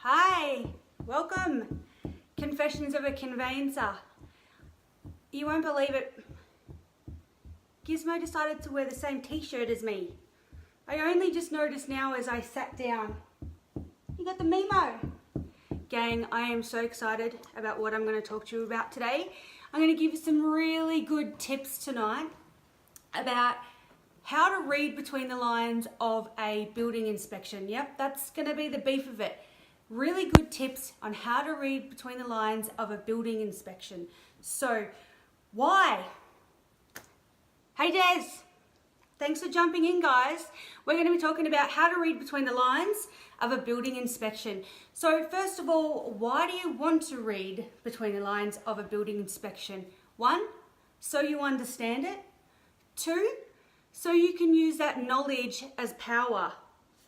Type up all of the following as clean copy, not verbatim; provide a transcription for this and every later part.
Hi, welcome. Confessions of a Conveyancer. You won't believe it. Gizmo decided to wear the same t-shirt as me. I only just noticed now as I sat down. You got the Mimo. Gang, I am so excited about what I'm going to talk to you about today. I'm going to give you some really good tips tonight about how to read between the lines of a building inspection. Yep, that's going to be the beef of it. Really good tips on how to read between the lines of a building inspection. So, why? Hey Des, thanks for jumping in, guys. We're going to be talking about how to read between the lines of a building inspection. So first of all, why do you want to read between the lines of a building inspection? 1, so you understand it. 2, so you can use that knowledge as power.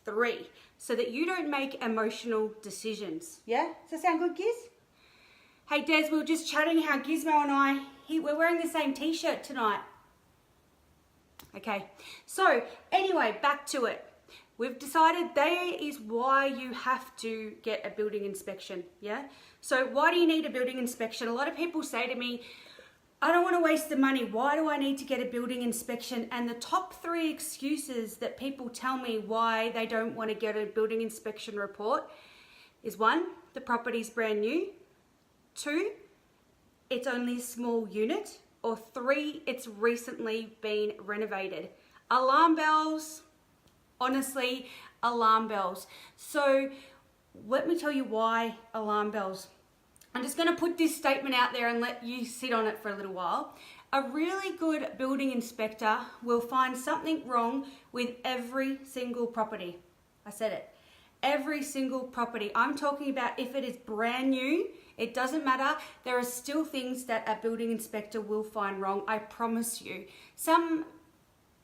3, so that you don't make emotional decisions. Yeah? Does that sound good, Giz? Hey Des, we were just chatting how Gizmo and we're wearing the same t-shirt tonight. Okay, so anyway, back to it. We've decided there is why you have to get a building inspection, yeah? So why do you need a building inspection? A lot of people say to me, I don't want to waste the money. Why do I need to get a building inspection? And the top 3 excuses that people tell me why they don't want to get a building inspection report is 1, the property's brand new. 2, it's only a small unit. Or 3, it's recently been renovated. Alarm bells, honestly, alarm bells. So let me tell you why alarm bells. I'm just going to put this statement out there and let you sit on it for a little while. A really good building inspector will find something wrong with every single property. I said it. Every single property. I'm talking about if it is brand new, it doesn't matter. There are still things that a building inspector will find wrong. I promise you. Some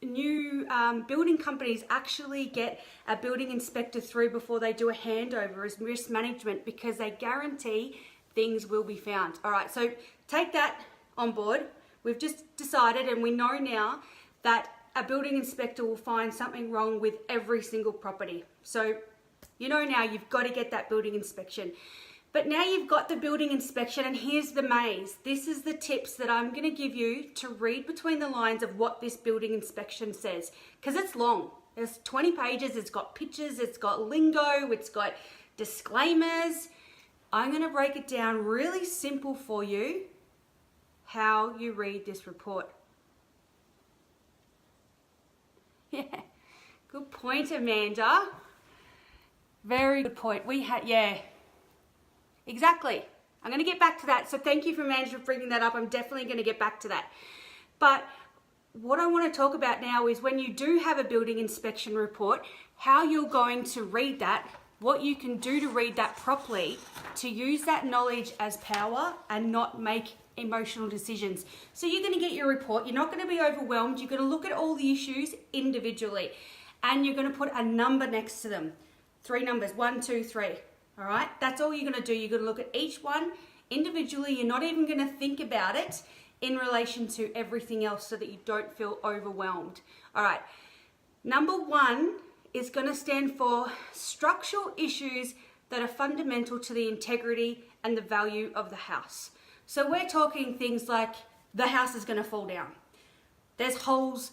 new building companies actually get a building inspector through before they do a handover as risk management because they guarantee things will be found. All right, so take that on board. We've just decided and we know now that a building inspector will find something wrong with every single property. So you know now you've got to get that building inspection. But now you've got the building inspection and here's the maze. This is the tips that I'm going to give you to read between the lines of what this building inspection says. Because it's long. There's 20 pages, it's got pictures, it's got lingo, it's got disclaimers. I'm going to break it down really simple for you how you read this report. Yeah, good point, Amanda. Very good point. Yeah. Exactly. I'm going to get back to that. So thank you for Amanda for bringing that up. I'm definitely going to get back to that. But what I want to talk about now is when you do have a building inspection report, how you're going to read that, what you can do to read that properly, to use that knowledge as power and not make emotional decisions. So you're going to get your report. You're not going to be overwhelmed. You're going to look at all the issues individually and you're going to put a number next to them. 3 numbers, 1, 2, 3. All right, that's all you're going to do. You're going to look at each one individually. You're not even going to think about it in relation to everything else so that you don't feel overwhelmed. All right, number 1 is going to stand for structural issues that are fundamental to the integrity and the value of the house. So we're talking things like the house is going to fall down. There's holes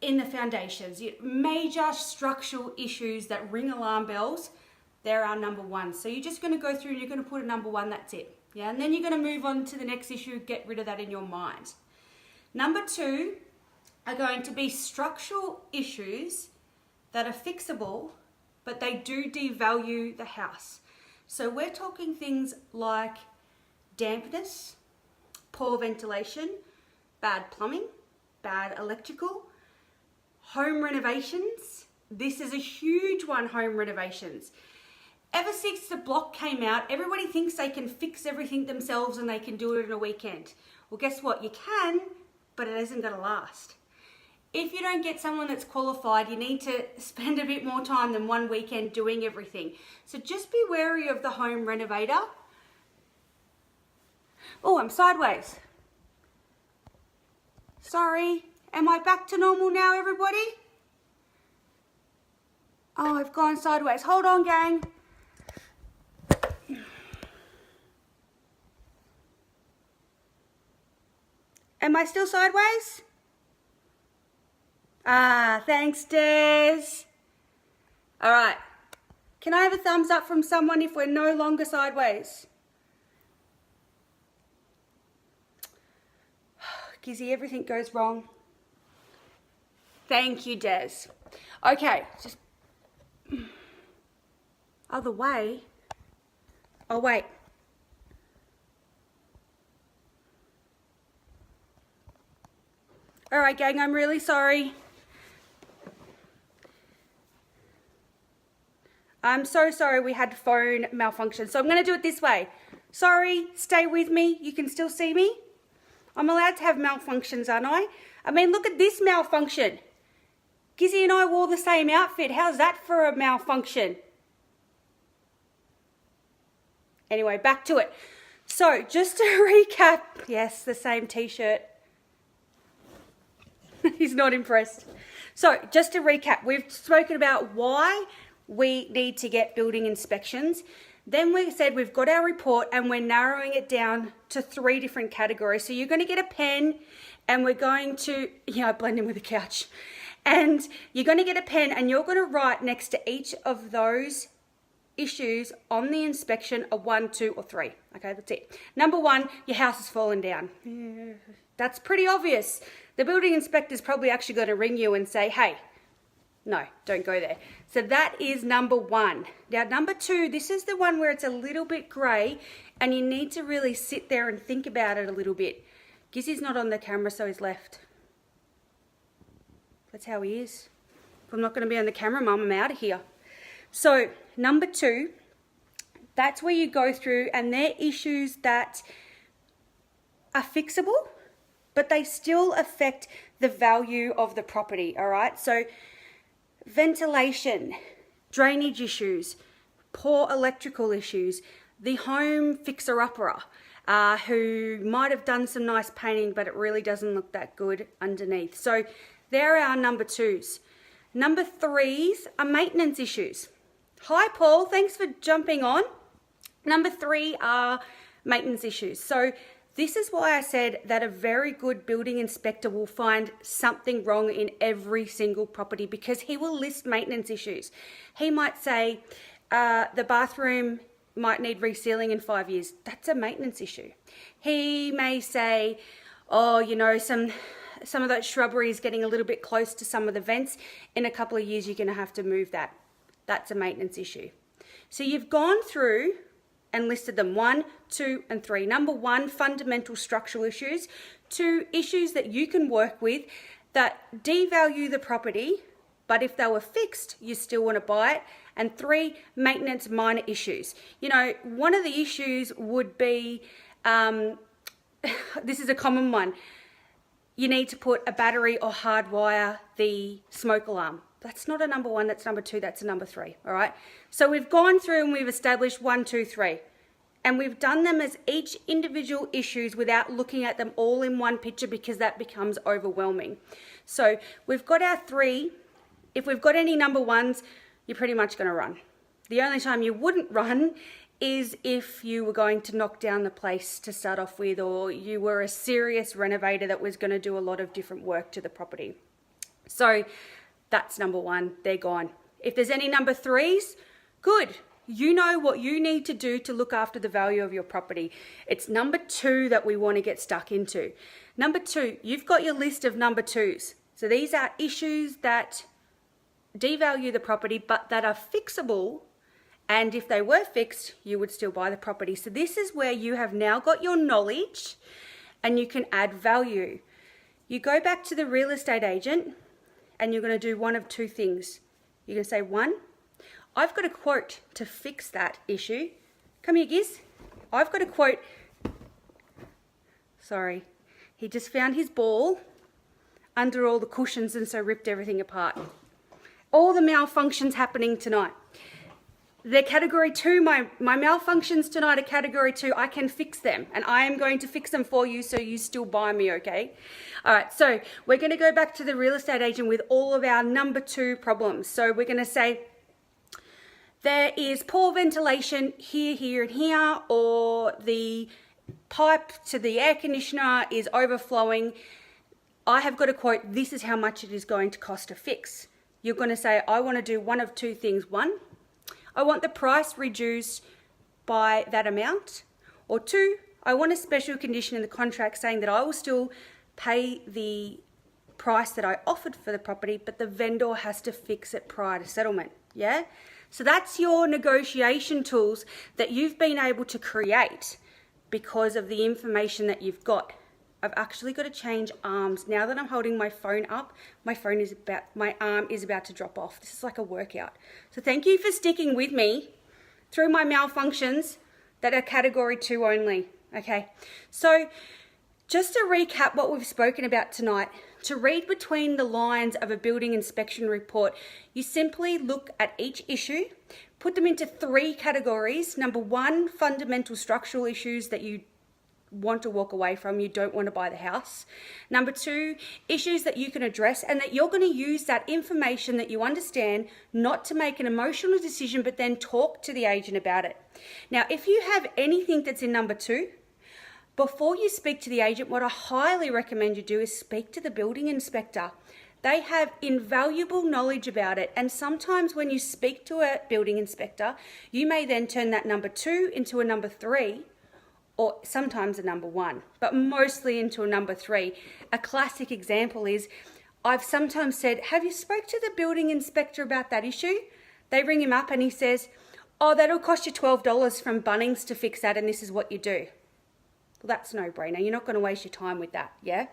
in the foundations. Major structural issues that ring alarm bells. They're our number 1. So you're just going to go through and you're going to put a number 1, that's it. Yeah, and then you're going to move on to the next issue, get rid of that in your mind. Number 2 are going to be structural issues that are fixable, but they do devalue the house. So we're talking things like dampness, poor ventilation, bad plumbing, bad electrical, home renovations. This is a huge one, home renovations. Ever since the block came out, everybody thinks they can fix everything themselves and they can do it in a weekend. Well, guess what? You can, but it isn't going to last. If you don't get someone that's qualified, you need to spend a bit more time than one weekend doing everything. So just be wary of the home renovator. Oh, I'm sideways. Sorry. Am I back to normal now, everybody? Oh, I've gone sideways. Hold on, gang. Am I still sideways? Ah, thanks, Des. All right. Can I have a thumbs up from someone if we're no longer sideways? Gizzy, everything goes wrong. Thank you, Des. Okay, just other way. Oh, wait. All right, gang, I'm really sorry. I'm so sorry we had phone malfunction. So I'm going to do it this way. Sorry, stay with me. You can still see me. I'm allowed to have malfunctions, aren't I? I mean, look at this malfunction. Gizzy and I wore the same outfit. How's that for a malfunction? Anyway, back to it. So just to recap, yes, the same t-shirt. He's not impressed. So just to recap, we've spoken about why we need to get building inspections. Then we said we've got our report and we're narrowing it down to 3 different categories. So you're going to get a pen and we're going to, I blend in with the couch. And you're going to get a pen and you're going to write next to each of those issues on the inspection a 1, 2, or 3. Okay, that's it. Number 1, your house has fallen down. That's pretty obvious. The building inspector's probably actually going to ring you and say, hey, no, don't go there. So that is number 1. Now, number 2, this is the one where it's a little bit grey and you need to really sit there and think about it a little bit. Gizzy's not on the camera, so he's left. That's how he is. If I'm not going to be on the camera, Mum, I'm out of here. So, number 2, that's where you go through and they're issues that are fixable, but they still affect the value of the property, all right? So, ventilation, drainage issues, poor electrical issues, the home fixer-upper who might have done some nice painting but it really doesn't look that good underneath. So there are our number 2s. Number 3s are maintenance issues. Hi Paul, thanks for jumping on. Number 3 are maintenance issues. So this is why I said that a very good building inspector will find something wrong in every single property because he will list maintenance issues. He might say the bathroom might need resealing in 5 years. That's a maintenance issue. He may say, oh, some of that shrubbery is getting a little bit close to some of the vents. In a couple of years, you're going to have to move that. That's a maintenance issue. So you've gone through and listed them 1, 2, and 3. Number 1, fundamental structural issues. 2, issues that you can work with that devalue the property, but if they were fixed, you still want to buy it. And 3, maintenance minor issues. One of the issues would be, this is a common one, you need to put a battery or hardwire the smoke alarm. That's not a number 1, that's number 2, that's a number 3, all right? So we've gone through and we've established 1, 2, 3. And we've done them as each individual issues without looking at them all in one picture because that becomes overwhelming. So we've got our 3. If we've got any number 1s, you're pretty much going to run. The only time you wouldn't run is if you were going to knock down the place to start off with, or you were a serious renovator that was going to do a lot of different work to the property. So that's number 1, they're gone. If there's any number 3s, good. You know what you need to do to look after the value of your property. It's number 2 that we want to get stuck into. Number 2, you've got your list of number 2s. So these are issues that devalue the property but that are fixable, and if they were fixed, you would still buy the property. So this is where you have now got your knowledge and you can add value. You go back to the real estate agent and you're going to do one of 2 things. You're going to say, 1, I've got a quote to fix that issue. Come here, Giz. I've got a quote. Sorry, he just found his ball under all the cushions and so ripped everything apart. All the malfunctions happening tonight. They're category 2. My malfunctions tonight are category 2. I can fix them and I am going to fix them for you so you still buy me, okay? All right, so we're going to go back to the real estate agent with all of our number 2 problems. So we're going to say there is poor ventilation here, here, and here, or the pipe to the air conditioner is overflowing, I have got to quote, this is how much it is going to cost to fix. You're going to say, I want to do one of two things. One, I want the price reduced by that amount. Or two, I want a special condition in the contract saying that I will still pay the price that I offered for the property, but the vendor has to fix it prior to settlement. Yeah? So that's your negotiation tools that you've been able to create because of the information that you've got. I've actually got to change arms. Now that I'm holding my phone up, my arm is about to drop off. This is like a workout. So thank you for sticking with me through my malfunctions that are category 2 only. Okay, so just to recap what we've spoken about tonight, to read between the lines of a building inspection report, you simply look at each issue, put them into 3 categories. Number 1, fundamental structural issues that you want to walk away from, you don't want to buy the house. Number 2, issues that you can address and that you're going to use that information that you understand not to make an emotional decision, but then talk to the agent about it. Now, if you have anything that's in number 2, before you speak to the agent, what I highly recommend you do is speak to the building inspector. They have invaluable knowledge about it, and sometimes when you speak to a building inspector, you may then turn that number 2 into a number 3, or sometimes a number 1, but mostly into a number 3. A classic example is, I've sometimes said, have you spoke to the building inspector about that issue? They ring him up and he says, oh, that'll cost you $12 from Bunnings to fix that, and this is what you do. Well, that's a no-brainer. You're not going to waste your time with that, yeah?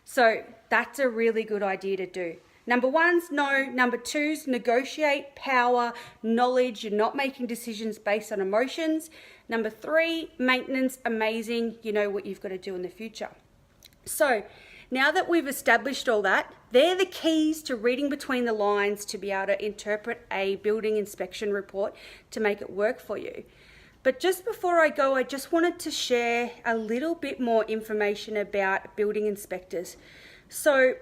So that's a really good idea to do. Number 1's no. Number 2's negotiate, power, knowledge. You're not making decisions based on emotions. Number 3, maintenance, amazing. You know what you've got to do in the future. So now that we've established all that, they're the keys to reading between the lines to be able to interpret a building inspection report to make it work for you. But just before I go, I just wanted to share a little bit more information about building inspectors. So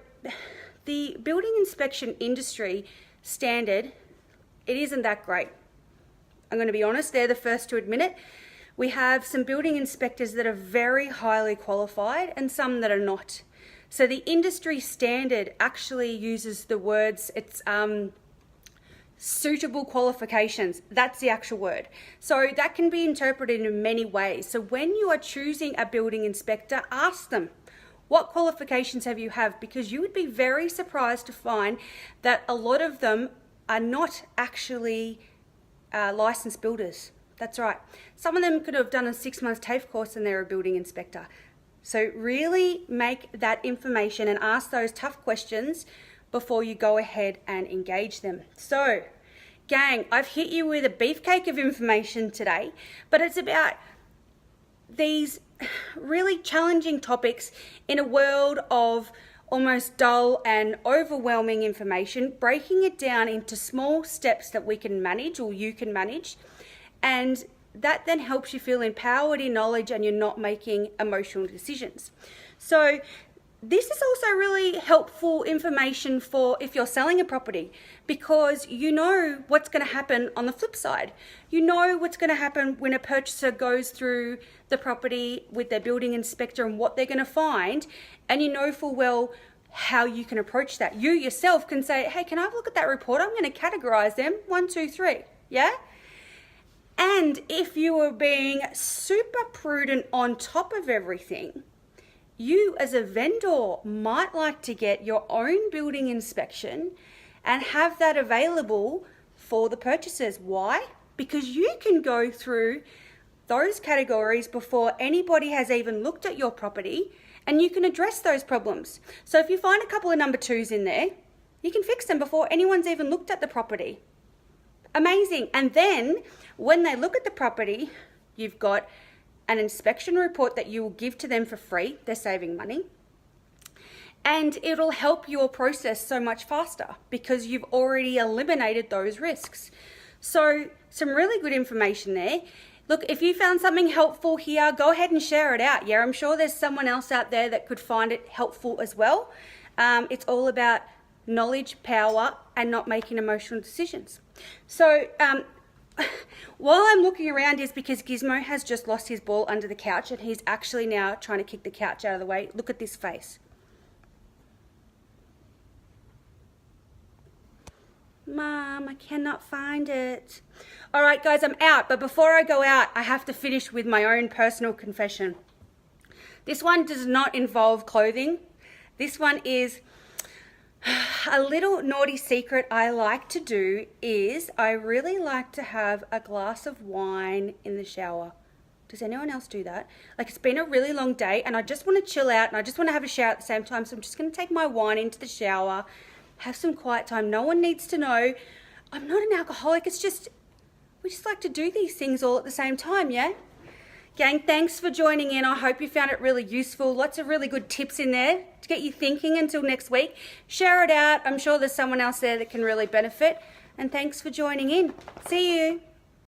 the building inspection industry standard, it isn't that great. I'm going to be honest, they're the first to admit it. We have some building inspectors that are very highly qualified and some that are not. So the industry standard actually uses the words, it's suitable qualifications. That's the actual word. So that can be interpreted in many ways. So when you are choosing a building inspector, ask them, what qualifications have you have? Because you would be very surprised to find that a lot of them are not actually licensed builders. That's right. Some of them could have done a 6-month TAFE course and they're a building inspector. So really make that information and ask those tough questions before you go ahead and engage them. So, gang, I've hit you with a beefcake of information today, but it's about these really challenging topics in a world of almost dull and overwhelming information, breaking it down into small steps that we can manage or you can manage, and that then helps you feel empowered in knowledge and you're not making emotional decisions. So this is also really helpful information for if you're selling a property, because you know what's going to happen on the flip side. You know what's going to happen when a purchaser goes through the property with their building inspector and what they're going to find, and you know full well how you can approach that. You yourself can say, hey, can I have a look at that report? I'm going to categorize them 1, 2, 3. Yeah? And if you are being super prudent on top of everything, you as a vendor might like to get your own building inspection and have that available for the purchasers. Why? Because you can go through those categories before anybody has even looked at your property, and you can address those problems. So if you find a couple of number 2s in there, you can fix them before anyone's even looked at the property. Amazing. And then when they look at the property, you've got an inspection report that you will give to them for free. They're saving money. And it'll help your process so much faster because you've already eliminated those risks. So some really good information there. Look, if you found something helpful here, go ahead and share it out. Yeah, I'm sure there's someone else out there that could find it helpful as well. It's all about knowledge, power, and not making emotional decisions. So while I'm looking around is because Gizmo has just lost his ball under the couch and he's actually now trying to kick the couch out of the way. Look at this face. Mom, I cannot find it. All right, guys, I'm out. But before I go out, I have to finish with my own personal confession. This one does not involve clothing. This one is a little naughty secret I like to do is I really like to have a glass of wine in the shower. Does anyone else do that? Like, it's been a really long day and I just want to chill out and I just want to have a shower at the same time. So I'm just going to take my wine into the shower, have some quiet time. No one needs to know. I'm not an alcoholic. It's just, we just like to do these things all at the same time, yeah? Gang, thanks for joining in. I hope you found it really useful. Lots of really good tips in there to get you thinking until next week. Share it out. I'm sure there's someone else there that can really benefit. And thanks for joining in. See you.